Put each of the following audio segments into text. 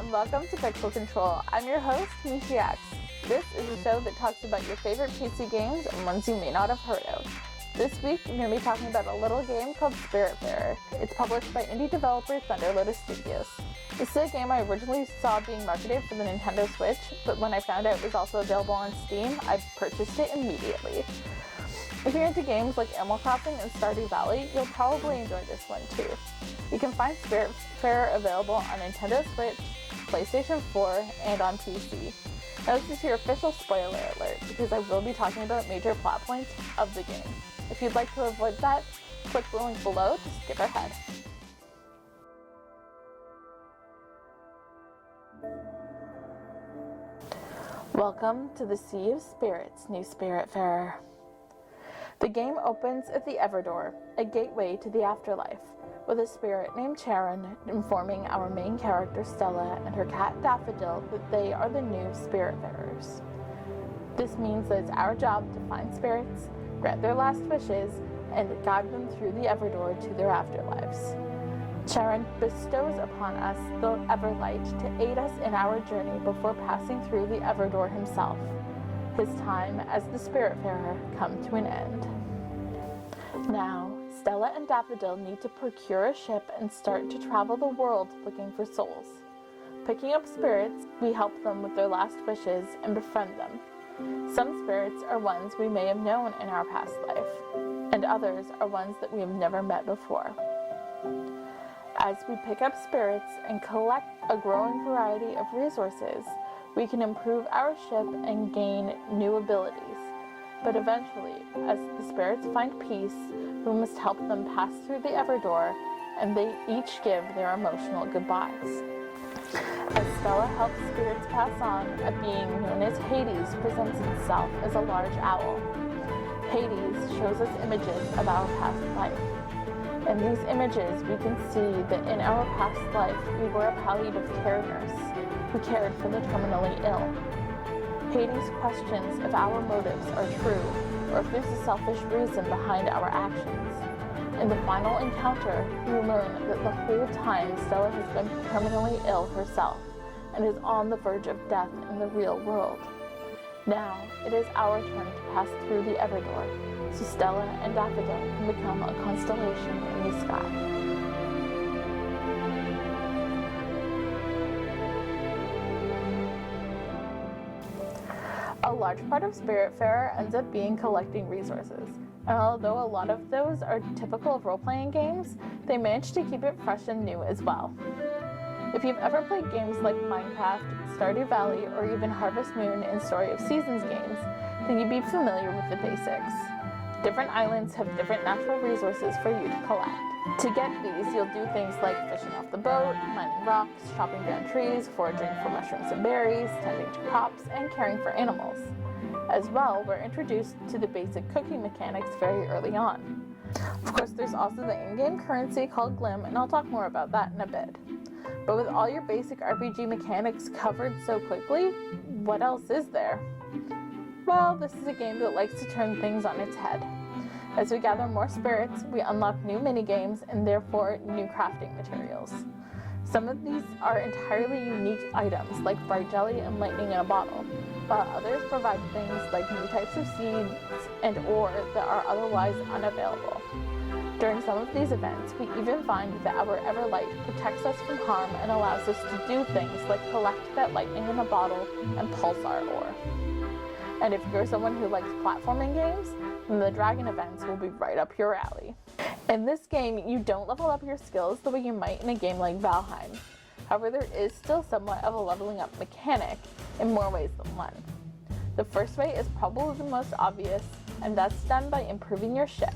and welcome to Crontrol. I'm your host, Michiax. This is a show that talks about your favorite PC games and ones you may not have heard of. This week, we're going to be talking about a little game called Spiritfarer. It's published by indie developer Thunder Lotus Studios. This is a game I originally saw being marketed for the Nintendo Switch, but when I found out it was also available on Steam, I purchased it immediately. If you're into games like Animal Crossing and Stardew Valley, you'll probably enjoy this one too. You can find Spiritfarer available on Nintendo Switch, PlayStation 4, and on PC. Now this is your official spoiler alert, because I will be talking about major plot points of the game. If you'd like to avoid that, click the link below to skip ahead. Welcome to the Sea of Spirits, new Spiritfarer. The game opens at the Everdoor, a gateway to the afterlife, with a spirit named Charon informing our main character Stella and her cat Daffodil that they are the new Spiritfarers. This means that it's our job to find spirits, grant their last wishes, and guide them through the Everdoor to their afterlives. Charon bestows upon us the Everlight to aid us in our journey before passing through the Everdoor himself. His time as the Spiritfarer come to an end. Now, Stella and Daffodil need to procure a ship and start to travel the world looking for souls. Picking up spirits, we help them with their last wishes and befriend them. Some spirits are ones we may have known in our past life, and others are ones that we have never met before. As we pick up spirits and collect a growing variety of resources, we can improve our ship and gain new abilities. But eventually, as the spirits find peace, we must help them pass through the Everdoor, and they each give their emotional goodbyes. As Stella helps spirits pass on, a being known as Hades presents itself as a large owl. Hades shows us images of our past life. In these images, we can see that in our past life, we were a palliative care nurse who cared for the terminally ill. Hades questions if our motives are true, or if there's a selfish reason behind our actions. In the final encounter, we learn that the whole time Stella has been terminally ill herself, and is on the verge of death in the real world. Now, it is our turn to pass through the Everdoor, so Stella and Daffodil can become a constellation in the sky. A large part of Spiritfarer ends up being collecting resources, and although a lot of those are typical of role-playing games, they manage to keep it fresh and new as well. If you've ever played games like Minecraft, Stardew Valley, or even Harvest Moon and Story of Seasons games, then you'd be familiar with the basics. Different islands have different natural resources for you to collect. To get these, you'll do things like fishing off the boat, mining rocks, chopping down trees, foraging for mushrooms and berries, tending to crops, and caring for animals. As well, we're introduced to the basic cooking mechanics very early on. Of course, there's also the in-game currency called Glim, and I'll talk more about that in a bit. But with all your basic RPG mechanics covered so quickly, what else is there? Well, this is a game that likes to turn things on its head. As we gather more spirits, we unlock new minigames and therefore new crafting materials. Some of these are entirely unique items like bright jelly and lightning in a bottle, while others provide things like new types of seeds and ore that are otherwise unavailable. During some of these events, we even find that our Everlight protects us from harm and allows us to do things like collect that lightning in a bottle and pulse our ore. And if you're someone who likes platforming games, then the dragon events will be right up your alley. In this game, you don't level up your skills the way you might in a game like Valheim. However, there is still somewhat of a leveling up mechanic in more ways than one. The first way is probably the most obvious, and that's done by improving your ship.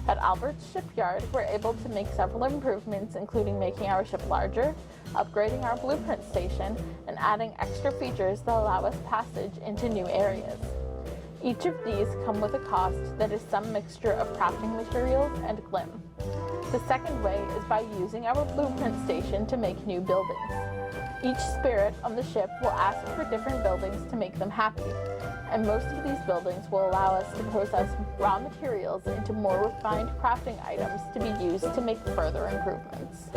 At Albert's shipyard, we're able to make several improvements, including making our ship larger, upgrading our blueprint station, and adding extra features that allow us passage into new areas. Each of these come with a cost that is some mixture of crafting materials and Glim. The second way is by using our blueprint station to make new buildings. Each spirit on the ship will ask for different buildings to make them happy, and most of these buildings will allow us to process raw materials into more refined crafting items to be used to make further improvements.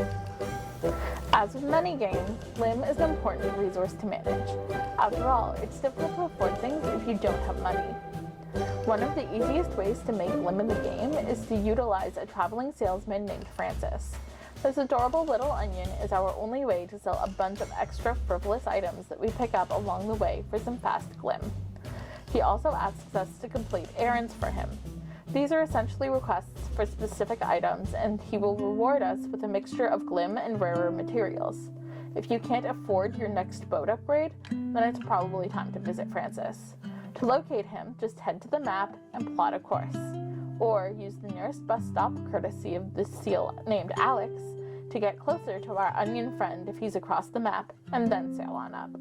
As with many games, Glim is an important resource to manage. After all, it's difficult to afford things if you don't have money. One of the easiest ways to make Glim in the game is to utilize a traveling salesman named Francis. This adorable little onion is our only way to sell a bunch of extra frivolous items that we pick up along the way for some fast Glim. He also asks us to complete errands for him. These are essentially requests for specific items, and he will reward us with a mixture of Glim and rarer materials. If you can't afford your next boat upgrade, then it's probably time to visit Francis. To locate him, just head to the map and plot a course, or use the nearest bus stop courtesy of the seal named Alex to get closer to our onion friend if he's across the map, and then sail on up.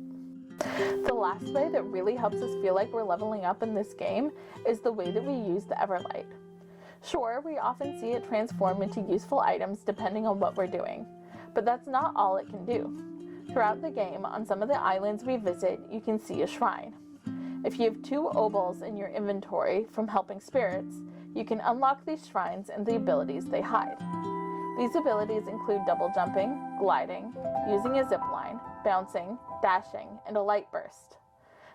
The last way that really helps us feel like we're leveling up in this game is the way that we use the Everlight. Sure, we often see it transform into useful items depending on what we're doing, but that's not all it can do. Throughout the game, on some of the islands we visit, you can see a shrine. If you have 2 obols in your inventory from helping spirits, you can unlock these shrines and the abilities they hide. These abilities include double jumping, gliding, using a zip line, bouncing, dashing, and a light burst.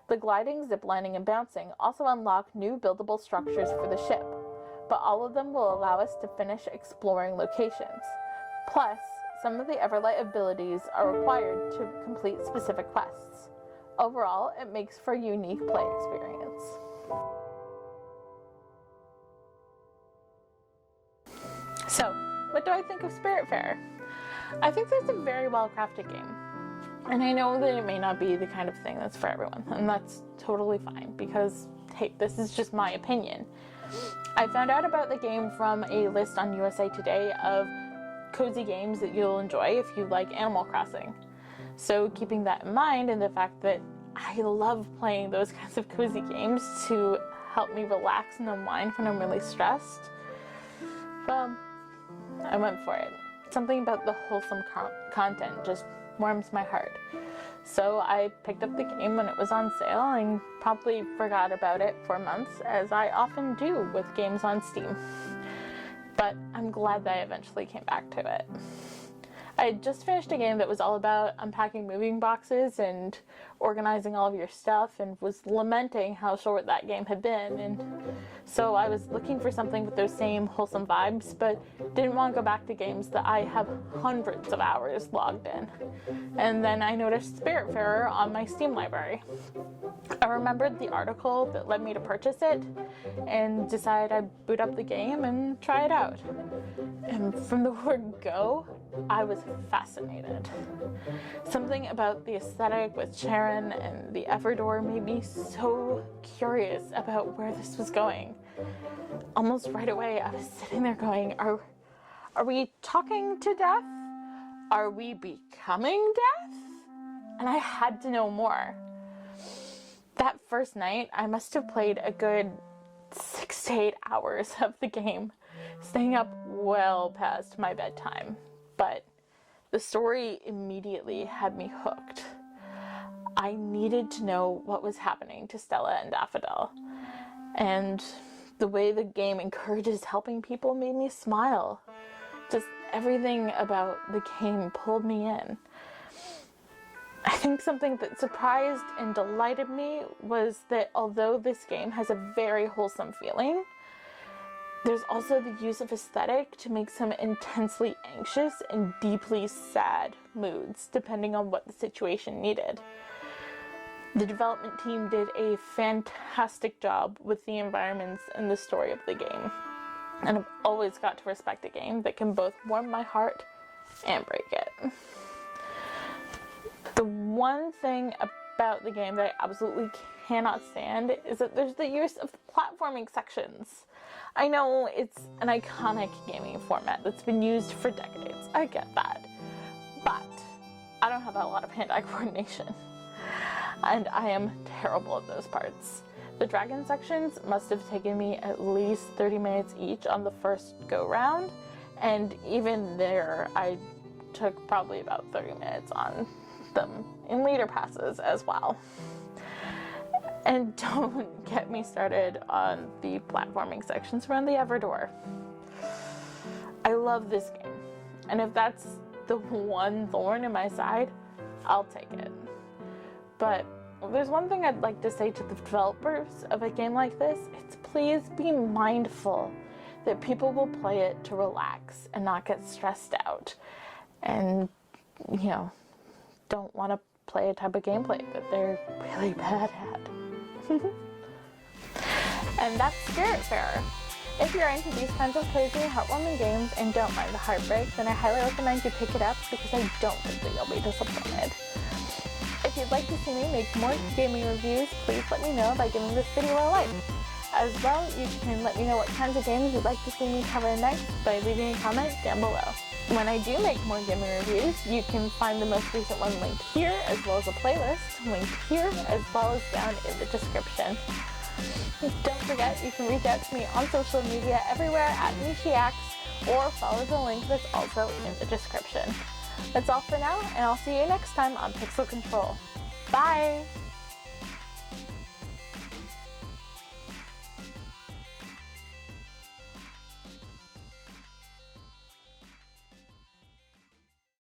The gliding, ziplining, and bouncing also unlock new buildable structures for the ship, but all of them will allow us to finish exploring locations. Plus, some of the Everlight abilities are required to complete specific quests. Overall, it makes for a unique play experience. So, what do I think of Spiritfarer? I think it's a very well-crafted game. And I know that it may not be the kind of thing that's for everyone, and that's totally fine, because, hey, this is just my opinion. I found out about the game from a list on USA Today of cozy games that you'll enjoy if you like Animal Crossing. So keeping that in mind, and the fact that I love playing those kinds of cozy games to help me relax and unwind when I'm really stressed, well, I went for it. Something about the wholesome content just warms my heart. So I picked up the game when it was on sale and probably forgot about it for months, as I often do with games on Steam. But I'm glad that I eventually came back to it. I had just finished a game that was all about unpacking moving boxes and organizing all of your stuff, and was lamenting how short that game had been, and so I was looking for something with those same wholesome vibes, but didn't want to go back to games that I have hundreds of hours logged in. And then I noticed Spiritfarer on my Steam library. I remembered the article that led me to purchase it, and decided I'd boot up the game and try it out. And from the word go, I was fascinated. Something about the aesthetic with Sharon and the Everdor made me so curious about where this was going. Almost right away, I was sitting there going, are we talking to death? Are we becoming death? And I had to know more. That first night, I must have played a good 6 to 8 hours of the game, staying up well past my bedtime. But the story immediately had me hooked. I needed to know what was happening to Stella and Daffodil. And the way the game encourages helping people made me smile. Just everything about the game pulled me in. I think something that surprised and delighted me was that although this game has a very wholesome feeling, there's also the use of aesthetic to make some intensely anxious and deeply sad moods, depending on what the situation needed. The development team did a fantastic job with the environments and the story of the game. And I've always got to respect a game that can both warm my heart and break it. The one thing about the game that I absolutely cannot stand is that there's the use of the platforming sections. I know it's an iconic gaming format that's been used for decades. I get that. But I don't have a lot of hand-eye coordination. And I am terrible at those parts. The dragon sections must have taken me at least 30 minutes each on the first go-round. And even there, I took probably about 30 minutes on them in later passes as well. And don't get me started on the platforming sections around the Everdor. I love this game, and if that's the one thorn in my side, I'll take it. But there's one thing I'd like to say to the developers of a game like this. It's please be mindful that people will play it to relax and not get stressed out. And, you know, don't want to play a type of gameplay that they're really bad at. And that's Spiritfarer. If you're into these kinds of crazy, heartwarming games and don't mind the heartbreak, then I highly recommend you pick it up because I don't think that you'll be disappointed. If you'd like to see me make more gaming reviews, please let me know by giving this video a like. As well, you can let me know what kinds of games you'd like to see me cover next by leaving a comment down below. When I do make more gaming reviews, you can find the most recent one linked here, as well as a playlist linked here, as well as down in the description. Don't forget, you can reach out to me on social media everywhere at Nishiax, or follow the link that's also in the description. That's all for now, and I'll see you next time on Pixel Control. Bye!